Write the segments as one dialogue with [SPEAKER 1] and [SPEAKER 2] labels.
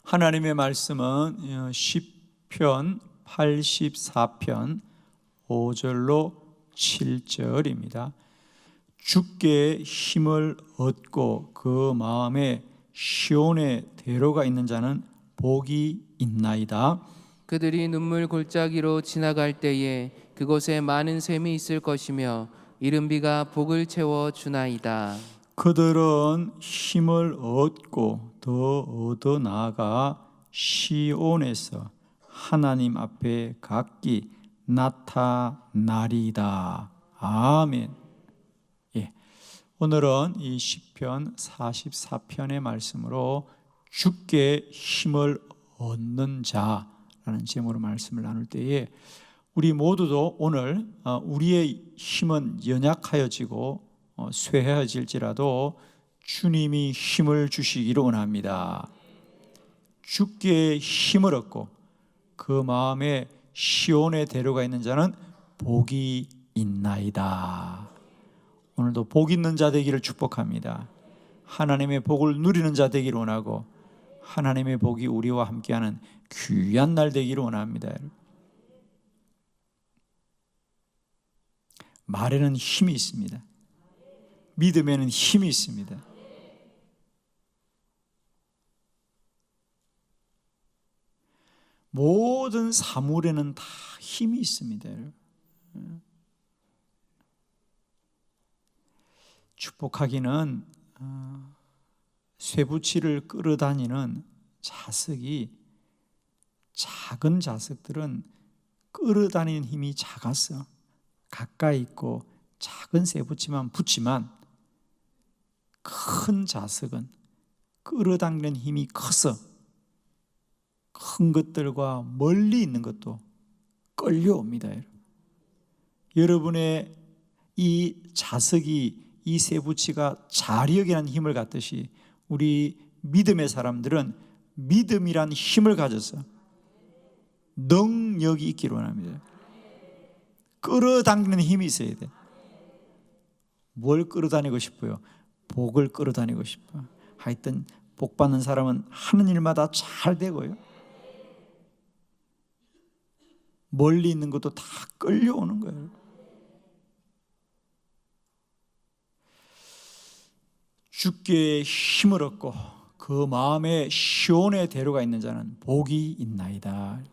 [SPEAKER 1] 하나님의 말씀은 시편 84편 5절로 7절입니다. 주께 힘을 얻고 그 마음에 시온의 대로가 있는 자는 복이 있나이다.
[SPEAKER 2] 그들이 눈물 골짜기로 지나갈 때에 그곳에 많은 샘이 있을 것이며 이른 비가 복을 채워 주나이다.
[SPEAKER 1] 그들은 힘을 얻고 더 얻어 나아가 시온에서 하나님 앞에 각기 나타나리이다. 아멘. 예. 오늘은 이 시편 44편의 말씀으로 주께 힘을 얻는 자라는 제목으로 말씀을 나눌 때에 우리 모두도 오늘 우리의 힘은 연약하여지고 쇠해질지라도 주님이 힘을 주시기를 원합니다. 주께 힘을 얻고 그 마음에 시온의 대로가 있는 자는 복이 있나이다. 오늘도 복 있는 자 되기를 축복합니다. 하나님의 복을 누리는 자 되기를 원하고 하나님의 복이 우리와 함께하는 귀한 날 되기를 원합니다. 말에는 힘이 있습니다. 믿음에는 힘이 있습니다. 모든 사물에는 다 힘이 있습니다. 축복하기는 쇠붙이를 끌어다니는 자석이, 작은 자석들은 끌어다니는 힘이 작았어. 가까이 있고 작은 쇠붙이만 붙지만 큰 자석은 끌어당기는 힘이 커서 큰 것들과 멀리 있는 것도 끌려옵니다. 여러분의 이 자석이, 이 쇠붙이가 자력이라는 힘을 갖듯이 우리 믿음의 사람들은 믿음이란 힘을 가져서 능력이 있기를 원합니다. 끌어당기는 힘이 있어야 돼. 뭘 끌어다니고 싶어요? 복을 끌어다니고 싶어. 하여튼 복 받는 사람은 하는 일마다 잘 되고요. 멀리 있는 것도 다 끌려오는 거예요. 주께 힘을 얻고 그 마음에 시온의 대로가 있는 자는 복이 있나이다.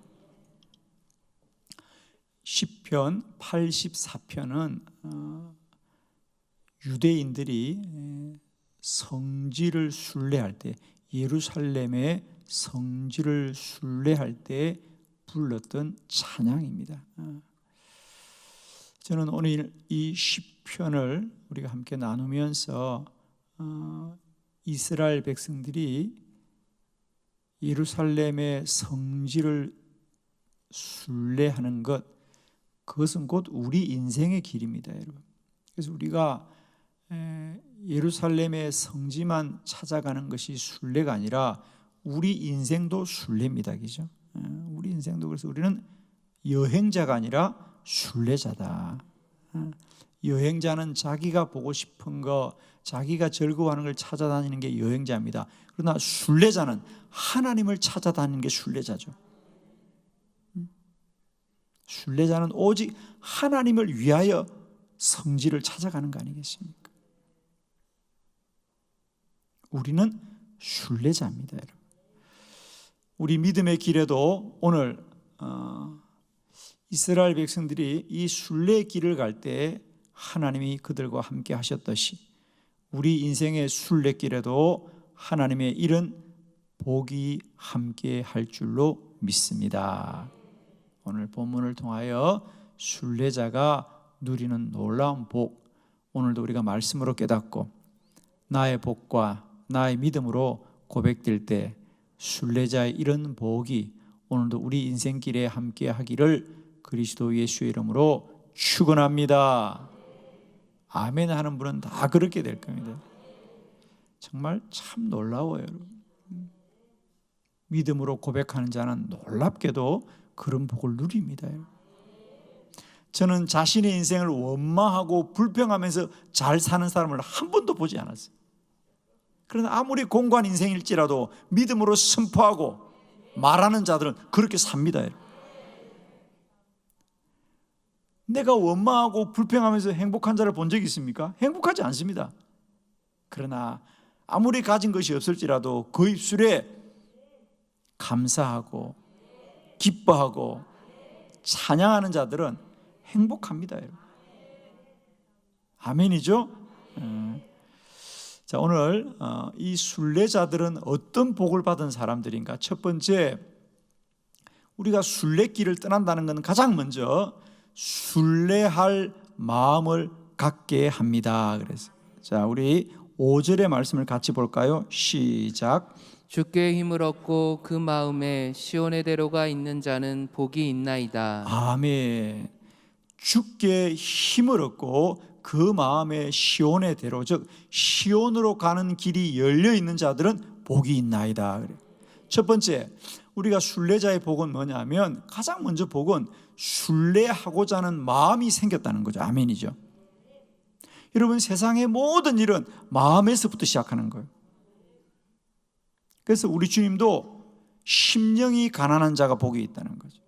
[SPEAKER 1] 시편 84편은 유대인들이 성지를 순례할 때, 예루살렘의 성지를 순례할 때 불렀던 찬양입니다. 저는 오늘 이 시편을 우리가 함께 나누면서 이스라엘 백성들이 예루살렘의 성지를 순례하는 것, 그것은 곧 우리 인생의 길입니다, 여러분. 그래서 우리가 예루살렘의 성지만 찾아가는 것이 순례가 아니라 우리 인생도 순례입니다, 그죠? 우리 인생도. 그래서 우리는 여행자가 아니라 순례자다. 여행자는 자기가 보고 싶은 거, 자기가 즐거워하는 걸 찾아다니는 게 여행자입니다. 그러나 순례자는 하나님을 찾아다니는 게 순례자죠. 순례자는 오직 하나님을 위하여 성지를 찾아가는 거 아니겠습니까? 우리는 순례자입니다, 여러분. 우리 믿음의 길에도 오늘 이스라엘 백성들이 이 순례의 길을 갈 때 하나님이 그들과 함께 하셨듯이 우리 인생의 순례길에도 하나님의 이런 복이 함께 할 줄로 믿습니다. 오늘 본문을 통하여 순례자가 누리는 놀라운 복, 오늘도 우리가 말씀으로 깨닫고 나의 복과 나의 믿음으로 고백될 때 순례자의 이런 복이 오늘도 우리 인생길에 함께 하기를 그리스도 예수의 이름으로 축원합니다. 아멘 하는 분은 다 그렇게 될 겁니다. 정말 참 놀라워요, 여러분. 믿음으로 고백하는 자는 놀랍게도 그런 복을 누립니다. 저는 자신의 인생을 원망하고 불평하면서 잘 사는 사람을 한 번도 보지 않았어요. 그러나 아무리 공고한 인생일지라도 믿음으로 선포하고 말하는 자들은 그렇게 삽니다. 내가 원망하고 불평하면서 행복한 자를 본 적이 있습니까? 행복하지 않습니다. 그러나 아무리 가진 것이 없을지라도 그 입술에 감사하고 기뻐하고 찬양하는 자들은 행복합니다. 아멘이죠? 자, 오늘 이 순례자들은 어떤 복을 받은 사람들인가? 첫 번째, 우리가 순례길을 떠난다는 것은 가장 먼저 순례할 마음을 갖게 합니다. 그래서 자, 우리 5절의 말씀을 같이 볼까요? 시작.
[SPEAKER 2] 주께 힘을 얻고 그 마음에 시온의 대로가 있는 자는 복이 있나이다.
[SPEAKER 1] 아멘. 주께 힘을 얻고 그 마음에 시온의 대로, 즉 시온으로 가는 길이 열려 있는 자들은 복이 있나이다. 첫 번째, 우리가 순례자의 복은 뭐냐면 가장 먼저 복은 순례하고자 하는 마음이 생겼다는 거죠. 아멘이죠. 여러분, 세상의 모든 일은 마음에서부터 시작하는 거예요. 그래서 우리 주님도 심령이 가난한 자가 복이 있다는 거죠.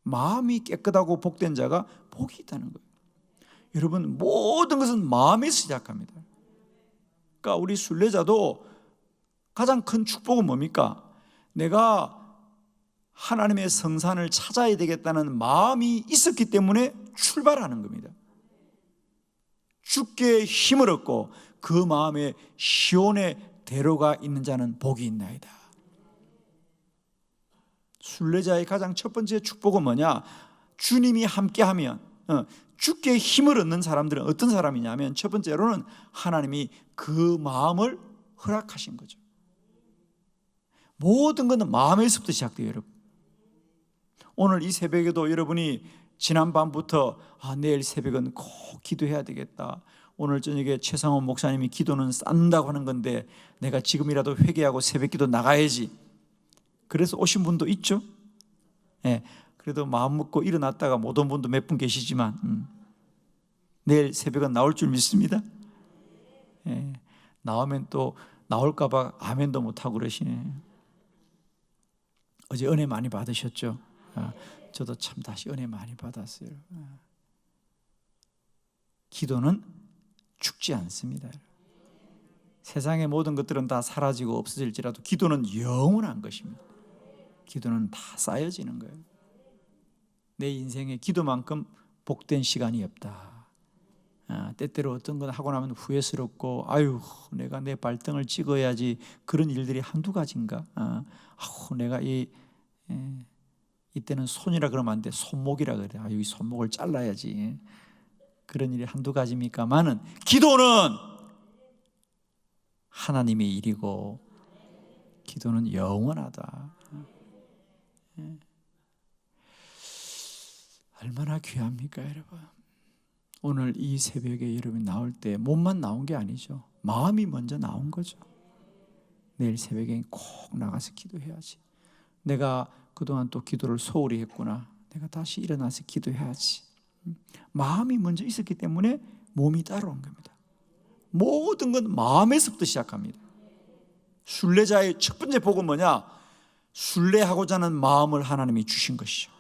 [SPEAKER 1] 마음이 깨끗하고 복된 자가 복이 있다는 거예요. 여러분, 모든 것은 마음에서 시작합니다. 그러니까 우리 순례자도 가장 큰 축복은 뭡니까? 내가 하나님의 성산을 찾아야 되겠다는 마음이 있었기 때문에 출발하는 겁니다. 주께 힘을 얻고 그 마음에 시온의 대로가 있는 자는 복이 있나이다. 순례자의 가장 첫 번째 축복은 뭐냐? 주님이 함께하면, 주께 힘을 얻는 사람들은 어떤 사람이냐면 첫 번째로는 하나님이 그 마음을 허락하신 거죠. 모든 것은 마음에서부터 시작돼요, 여러분. 오늘 이 새벽에도 여러분이 지난 밤부터 내일 새벽은 꼭 기도해야 되겠다. 오늘 저녁에 최상원 목사님이 기도는 싼다고 하는 건데 내가 지금이라도 회개하고 새벽 기도 나가야지. 그래서 오신 분도 있죠. 네, 그래도 마음 먹고 일어났다가 못 온 분도 몇 분 계시지만 내일 새벽은 나올 줄 믿습니다. 네, 나오면 또 나올까 봐 아멘도 못하고 그러시네. 어제 은혜 많이 받으셨죠? 저도 참 다시 은혜 많이 받았어요. 기도는 죽지 않습니다. 세상의 모든 것들은 다 사라지고 없어질지라도 기도는 영원한 것입니다. 기도는 다 쌓여지는 거예요. 내 인생에 기도만큼 복된 시간이 없다. 때때로 어떤 건 하고 나면 후회스럽고 아유 내가 내 발등을 찍어야지 그런 일들이 한두 가지인가. 내가 이때는 손이라 그러면 안 돼. 손목이라 그래. 이 손목을 잘라야지. 그런 일이 한두 가지입니까만은 기도는 하나님의 일이고 기도는 영원하다. 얼마나 귀합니까, 여러분? 오늘 이 새벽에 여러분 나올 때 몸만 나온 게 아니죠. 마음이 먼저 나온 거죠. 내일 새벽에 꼭 나가서 기도해야지. 내가 그동안 또 기도를 소홀히 했구나. 내가 다시 일어나서 기도해야지. 마음이 먼저 있었기 때문에 몸이 따라온 겁니다. 모든 건 마음에서부터 시작합니다. 순례자의 첫 번째 복은 뭐냐? 순례하고자 하는 마음을 하나님이 주신 것이죠.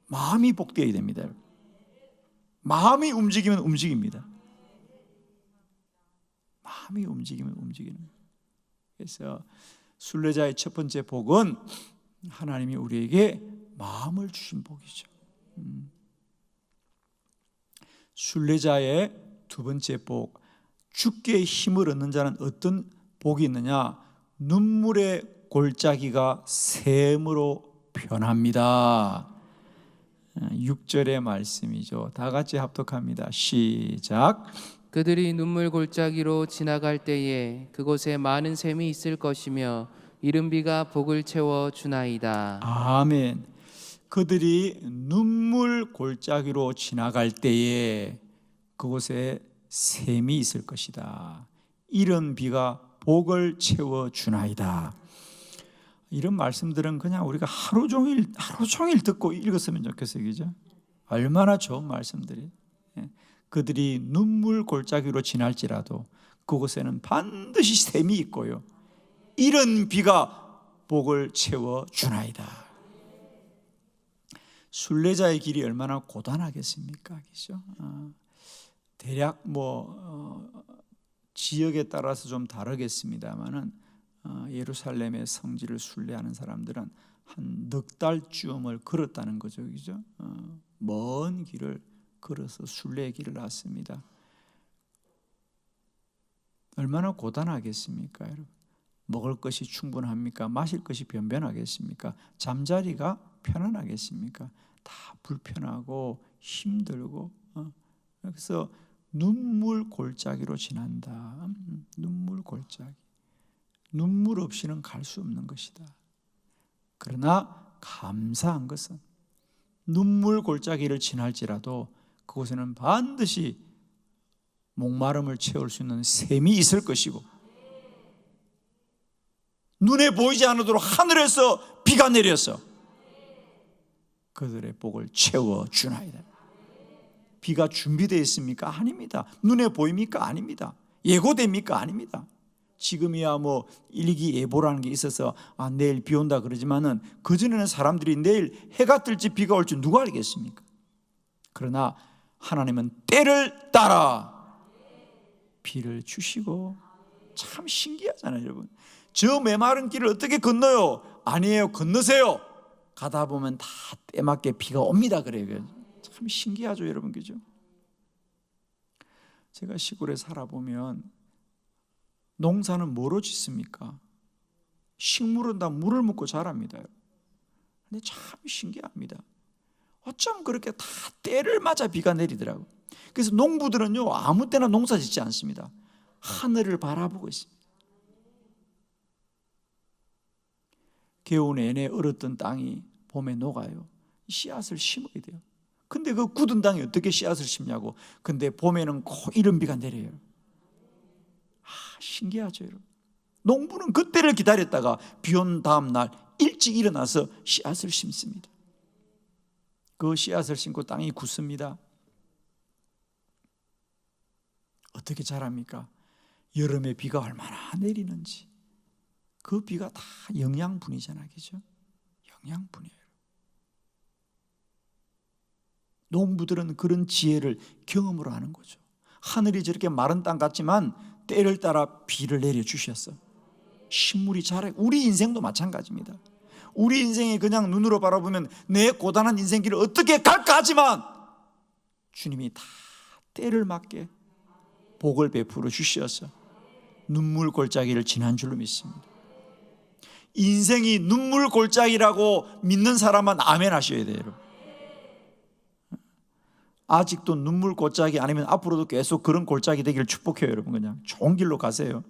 [SPEAKER 1] 마음이 복되어야 됩니다. 마음이 움직이면 움직입니다. 마음이 움직이면 움직이는 거예요. 그래서 순례자의 첫 번째 복은 하나님이 우리에게 마음을 주신 복이죠. 순례자의 두 번째 복, 주께 힘을 얻는 자는 어떤 복이 있느냐? 눈물의 골짜기가 샘으로 변합니다. 6절의 말씀이죠. 다 같이 합독합니다. 시작.
[SPEAKER 2] 그들이 눈물 골짜기로 지나갈 때에 그곳에 많은 샘이 있을 것이며 이른 비가 복을 채워 주나이다.
[SPEAKER 1] 아멘. 그들이 눈물 골짜기로 지나갈 때에 그곳에 샘이 있을 것이다. 이른 비가 복을 채워 주나이다. 이런 말씀들은 그냥 우리가 하루 종일 듣고 읽었으면 좋겠어요. 그죠? 얼마나 좋은 말씀들이. 그들이 눈물 골짜기로 지날지라도 그곳에는 반드시 샘이 있고요, 이런 비가 복을 채워 주나이다. 순례자의 길이 얼마나 고단하겠습니까? 그죠? 대략 지역에 따라서 좀 다르겠습니다만은 예루살렘의 성지를 순례하는 사람들은 한 넉 달쯤을 걸었다는 거죠, 그죠? 먼 길을 걸어서 순례의 길을 났습니다. 얼마나 고단하겠습니까, 여러분? 먹을 것이 충분합니까? 마실 것이 변변하겠습니까? 잠자리가 편안하겠습니까? 다 불편하고 힘들고, 그래서 눈물 골짜기로 지난다. 눈물 골짜기. 눈물 없이는 갈 수 없는 것이다. 그러나 감사한 것은 눈물 골짜기를 지날지라도 그곳에는 반드시 목마름을 채울 수 있는 샘이 있을 것이고, 눈에 보이지 않도록 하늘에서 비가 내려서 그들의 복을 채워 주나이다. 비가 준비되어 있습니까? 아닙니다. 눈에 보입니까? 아닙니다. 예고됩니까? 아닙니다. 지금이야 일기예보라는 게 있어서 내일 비 온다 그러지만은 그전에는 사람들이 내일 해가 뜰지 비가 올지 누가 알겠습니까? 그러나 하나님은 때를 따라 비를 주시고, 참 신기하잖아요, 여러분. 저 메마른 길을 어떻게 건너요? 아니에요, 건너세요. 가다 보면 다 때맞게 비가 옵니다. 그래요. 참 신기하죠, 여러분, 그죠? 제가 시골에 살아보면 농사는 뭐로 짓습니까? 식물은 다 물을 묻고 자랍니다. 근데 참 신기합니다. 어쩜 그렇게 다 때를 맞아 비가 내리더라고요. 그래서 농부들은요, 아무 때나 농사 짓지 않습니다. 하늘을 바라보고 있습니다. 겨우 내내 얼었던 땅이 봄에 녹아요. 씨앗을 심어야 돼요. 근데 그 굳은 땅에 어떻게 씨앗을 심냐고. 근데 봄에는 이런 비가 내려요. 신기하죠, 여러분. 농부는 그때를 기다렸다가 비 온 다음 날 일찍 일어나서 씨앗을 심습니다. 그 씨앗을 심고 땅이 굳습니다. 어떻게 자랍니까? 여름에 비가 얼마나 내리는지. 그 비가 다 영양분이잖아요, 그죠? 영양분이에요. 농부들은 그런 지혜를 경험으로 하는 거죠. 하늘이 저렇게 마른 땅 같지만 때를 따라 비를 내려주셨어. 식물이 자라고. 우리 인생도 마찬가지입니다. 우리 인생이 그냥 눈으로 바라보면 내 고단한 인생길을 어떻게 갈까 하지만 주님이 다 때를 맞게 복을 베풀어 주셔서 눈물 골짜기를 지난 줄로 믿습니다. 인생이 눈물 골짜기라고 믿는 사람은 아멘 하셔야 돼요, 여러분. 아직도 눈물 골짜기 아니면 앞으로도 계속 그런 골짜기 되기를 축복해요, 여러분. 그냥 좋은 길로 가세요.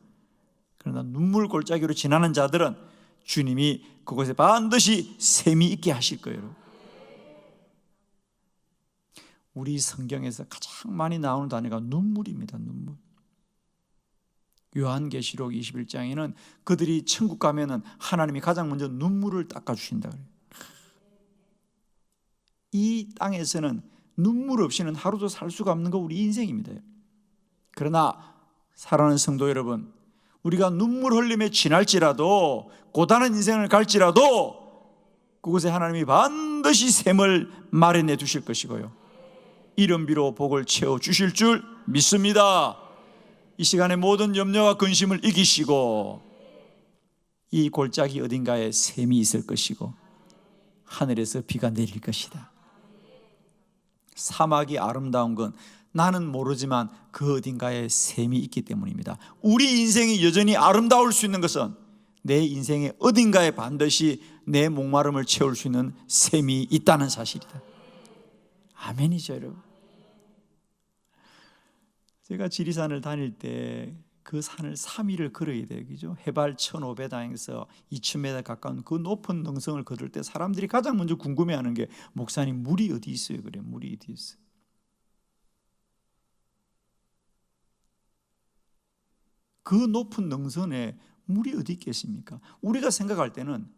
[SPEAKER 1] 그러나 눈물 골짜기로 지나는 자들은 주님이 그곳에 반드시 샘이 있게 하실 거예요, 여러분. 우리 성경에서 가장 많이 나오는 단어가 눈물입니다. 눈물. 요한계시록 21장에는 그들이 천국 가면은 하나님이 가장 먼저 눈물을 닦아주신다 그래요. 이 땅에서는 눈물 없이는 하루도 살 수가 없는 거 우리 인생입니다. 그러나 사랑하는 성도 여러분, 우리가 눈물 흘림에 지날지라도, 고단한 인생을 갈지라도 그곳에 하나님이 반드시 샘을 마련해 두실 것이고요, 이른 비로 복을 채워 주실 줄 믿습니다. 이 시간에 모든 염려와 근심을 이기시고 이 골짜기 어딘가에 샘이 있을 것이고 하늘에서 비가 내릴 것이다. 사막이 아름다운 건 나는 모르지만 그 어딘가에 샘이 있기 때문입니다. 우리 인생이 여전히 아름다울 수 있는 것은 내 인생의 어딘가에 반드시 내 목마름을 채울 수 있는 샘이 있다는 사실이다. 아멘이죠, 여러분. 제가 지리산을 다닐 때 그 산을 3일을 걸어야 돼요, 그죠? 해발 1500m에서 2000m 가까운 그 높은 능성을 걸을 때 사람들이 가장 먼저 궁금해하는 게, 목사님 물이 어디 있어요? 그래, 물이 어디 있어요? 그 높은 능선에 물이 어디 있겠습니까? 우리가 생각할 때는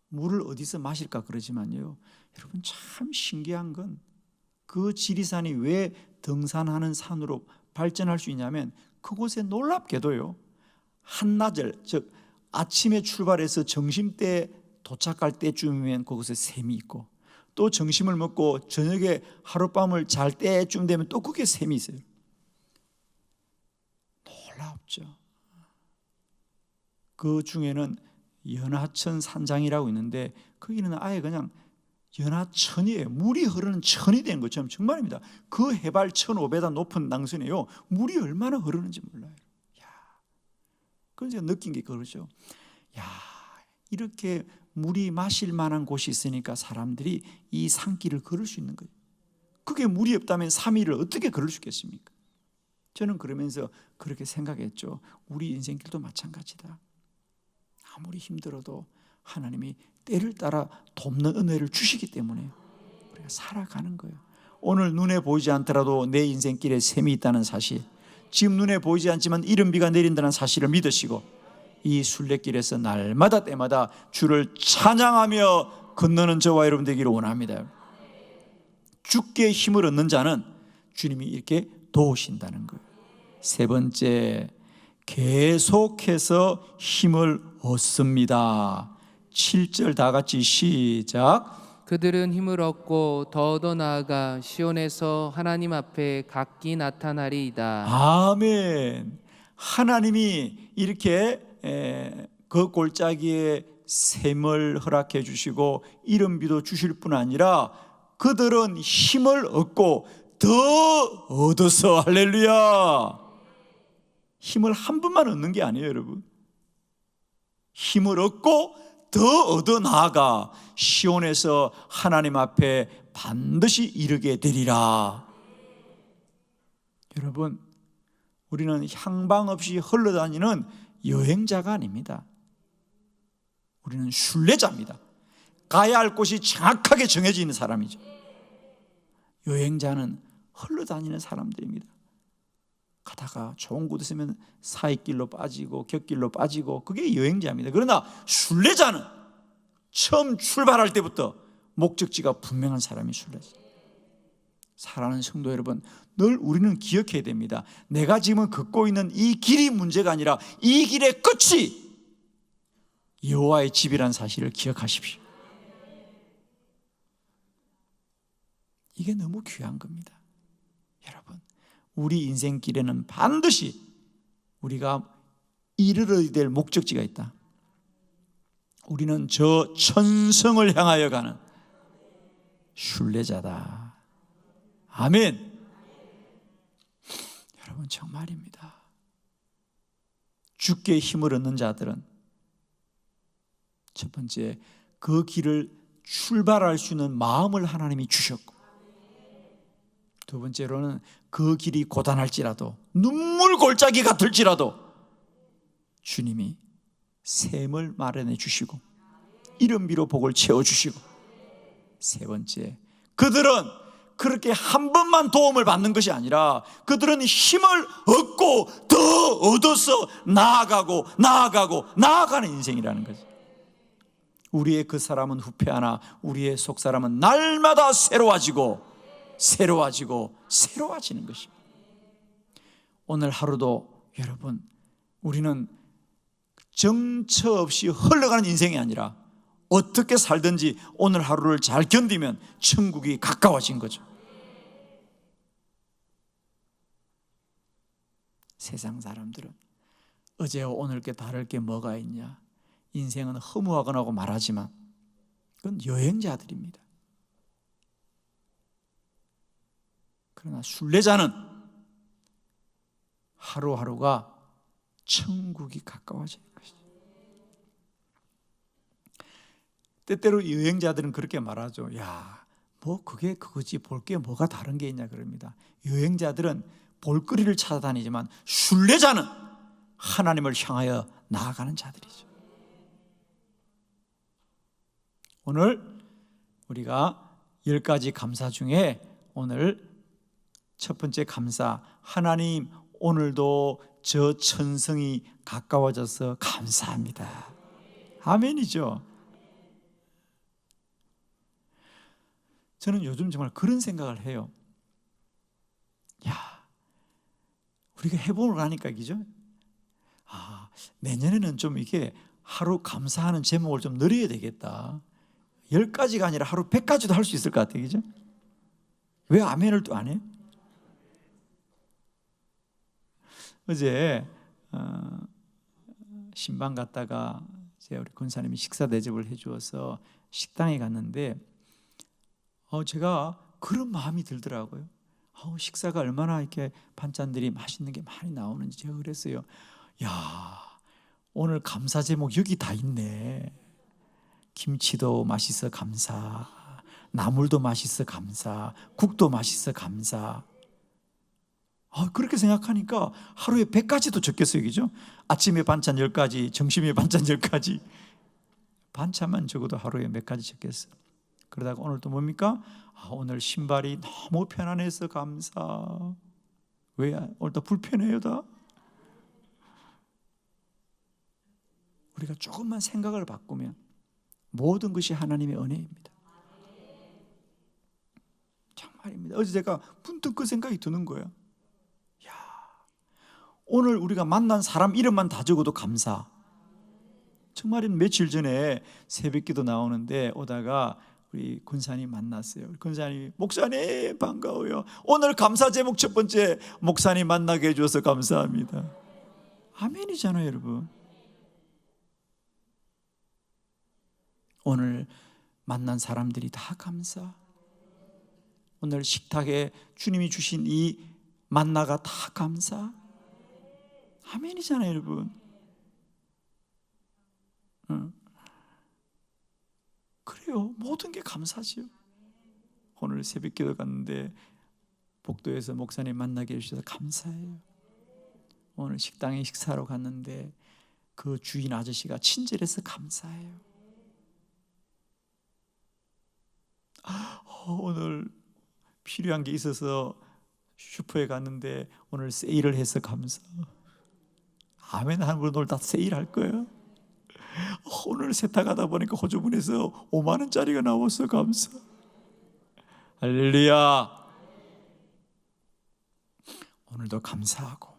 [SPEAKER 1] 물을 어디서 마실까 그러지만요, 여러분 참 신기한 건 그 지리산이 왜 등산하는 산으로 발전할 수 있냐면 그곳에 놀랍게도요, 한나절, 즉 아침에 출발해서 점심때 도착할 때쯤이면 그곳에 샘이 있고, 또 점심을 먹고 저녁에 하룻밤을 잘 때쯤 되면 또 그게 샘이 있어요. 놀랍죠. 그 중에는 연하천 산장이라고 있는데 거기는 아예 그냥 연하천이에요. 물이 흐르는 천이 된 것처럼 정말입니다. 그 해발 1500m 높은 낭선에요, 물이 얼마나 흐르는지 몰라요. 그래서 제가 느낀 게 그러죠. 이렇게 물이 마실 만한 곳이 있으니까 사람들이 이 산길을 걸을 수 있는 거예요. 그게 물이 없다면 3일을 어떻게 걸을 수 있겠습니까? 저는 그러면서 그렇게 생각했죠. 우리 인생길도 마찬가지다. 아무리 힘들어도 하나님이 때를 따라 돕는 은혜를 주시기 때문에 우리가 살아가는 거예요. 오늘 눈에 보이지 않더라도 내 인생길에 샘이 있다는 사실, 지금 눈에 보이지 않지만 이른 비가 내린다는 사실을 믿으시고 이 순례길에서 날마다 때마다 주를 찬양하며 건너는 저와 여러분 되기를 원합니다. 주께 힘을 얻는 자는 주님이 이렇게 도우신다는 거예요. 세 번째, 계속해서 힘을 얻습니다. 7절 다 같이 시작.
[SPEAKER 2] 그들은 힘을 얻고 더 나아가 시온에서 하나님 앞에 각기 나타나리이다.
[SPEAKER 1] 아멘. 하나님이 이렇게 그 골짜기에 샘을 허락해 주시고 이른 비도 주실 뿐 아니라 그들은 힘을 얻고 더 얻어서, 할렐루야, 힘을 한 번만 얻는 게 아니에요, 여러분. 힘을 얻고 더 얻어 나아가 시온에서 하나님 앞에 반드시 이르게 되리라. 여러분, 우리는 향방 없이 흘러다니는 여행자가 아닙니다. 우리는 순례자입니다. 가야 할 곳이 정확하게 정해져 있는 사람이죠. 여행자는 흘러다니는 사람들입니다. 가다가 좋은 곳에 있으면 사이길로 빠지고 곁길로 빠지고, 그게 여행자입니다. 그러나 순례자는 처음 출발할 때부터 목적지가 분명한 사람이 순례자. 사랑하는 성도 여러분, 늘 우리는 기억해야 됩니다. 내가 지금 걷고 있는 이 길이 문제가 아니라 이 길의 끝이 여호와의 집이라는 사실을 기억하십시오. 이게 너무 귀한 겁니다. 여러분, 우리 인생길에는 반드시 우리가 이르러야 될 목적지가 있다. 우리는 저 천성을 향하여 가는 순례자다. 아멘. 여러분, 정말입니다. 주께 힘을 얻는 자들은 첫 번째, 그 길을 출발할 수 있는 마음을 하나님이 주셨고, 두 번째로는 그 길이 고단할지라도 눈물 골짜기 같을지라도 주님이 샘을 마련해 주시고 이른 비로 복을 채워주시고, 세 번째, 그들은 그렇게 한 번만 도움을 받는 것이 아니라 그들은 힘을 얻고 더 얻어서 나아가는 인생이라는 거죠. 우리의 그 사람은 후패하나 우리의 속 사람은 날마다 새로워지는 것입니다. 오늘 하루도 여러분, 우리는 정처 없이 흘러가는 인생이 아니라 어떻게 살든지 오늘 하루를 잘 견디면 천국이 가까워진 거죠. 세상 사람들은 어제와 오늘 게 다를 게 뭐가 있냐, 인생은 허무하거나 말하지만 그건 여행자들입니다. 그러나 순례자는 하루하루가 천국이 가까워지는 것이죠. 때때로 여행자들은 그렇게 말하죠. 뭐 그게 그거지, 볼 게 뭐가 다른 게 있냐 그럽니다. 여행자들은 볼거리를 찾아다니지만 순례자는 하나님을 향하여 나아가는 자들이죠. 오늘 우리가 10가지 감사 중에 오늘 첫 번째 감사, 하나님 오늘도 저 천성이 가까워져서 감사합니다. 아멘이죠. 저는 요즘 정말 그런 생각을 해요. 우리가 해보고 나니까 그죠? 내년에는 좀 이게 하루 감사하는 제목을 좀 늘려야 되겠다. 10가지가 아니라 하루 100가지도 할 수 있을 것 같아요. 그죠? 왜 아멘을 또 안 해? 어제 신방 갔다가 우리 권사님이 식사 대접을 해주어서 식당에 갔는데 제가 그런 마음이 들더라고요. 식사가 얼마나 이렇게 반찬들이 맛있는 게 많이 나오는지 제가 그랬어요. 야, 오늘 감사 제목 여기 다 있네. 김치도 맛있어 감사, 나물도 맛있어 감사, 국도 맛있어 감사. 그렇게 생각하니까 하루에 100가지도 적겠어요. 그죠? 아침에 반찬 10가지, 점심에 반찬 10가지. 반찬만 적어도 하루에 몇 가지 적겠어. 그러다가 오늘 또 뭡니까? 오늘 신발이 너무 편안해서 감사. 왜 오늘 또 불편해요 다? 우리가 조금만 생각을 바꾸면 모든 것이 하나님의 은혜입니다. 정말입니다. 어제 제가 문득 그 생각이 드는 거예요. 오늘 우리가 만난 사람 이름만 다 적어도 감사. 정말인 며칠 전에 새벽기도 나오는데 오다가 우리 권사님 만났어요. 권사님이 목사님 반가워요. 오늘 감사 제목 첫 번째, 목사님 만나게 해주셔서 감사합니다. 아멘이잖아요, 여러분. 오늘 만난 사람들이 다 감사. 오늘 식탁에 주님이 주신 이 만나가 다 감사. 아멘이잖아요, 여러분. 그래요. 모든 게 감사지요. 오늘 새벽기도 갔는데 복도에서 목사님 만나게 해주셔서 감사해요. 오늘 식당에 식사하러 갔는데 그 주인 아저씨가 친절해서 감사해요. 오늘 필요한 게 있어서 슈퍼에 갔는데 오늘 세일을 해서 감사. 아멘 하는 분들 오늘 다 세일할 거예요. 오늘 세탁하다 보니까 호주문에서 5만 원짜리가 나왔어. 감사. 할렐루야. 오늘도 감사하고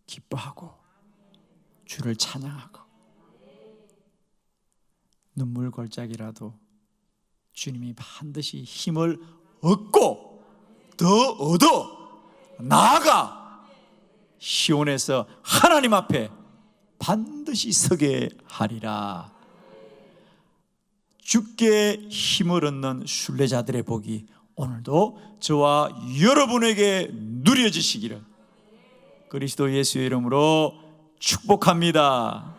[SPEAKER 1] 기뻐하고 주를 찬양하고 눈물 골짜기라도 주님이 반드시 힘을 얻고 더 얻어 나아가 시온에서 하나님 앞에 반드시 서게 하리라. 주께 힘을 얻는 순례자들의 복이 오늘도 저와 여러분에게 누려지시기를 그리스도 예수의 이름으로 축복합니다.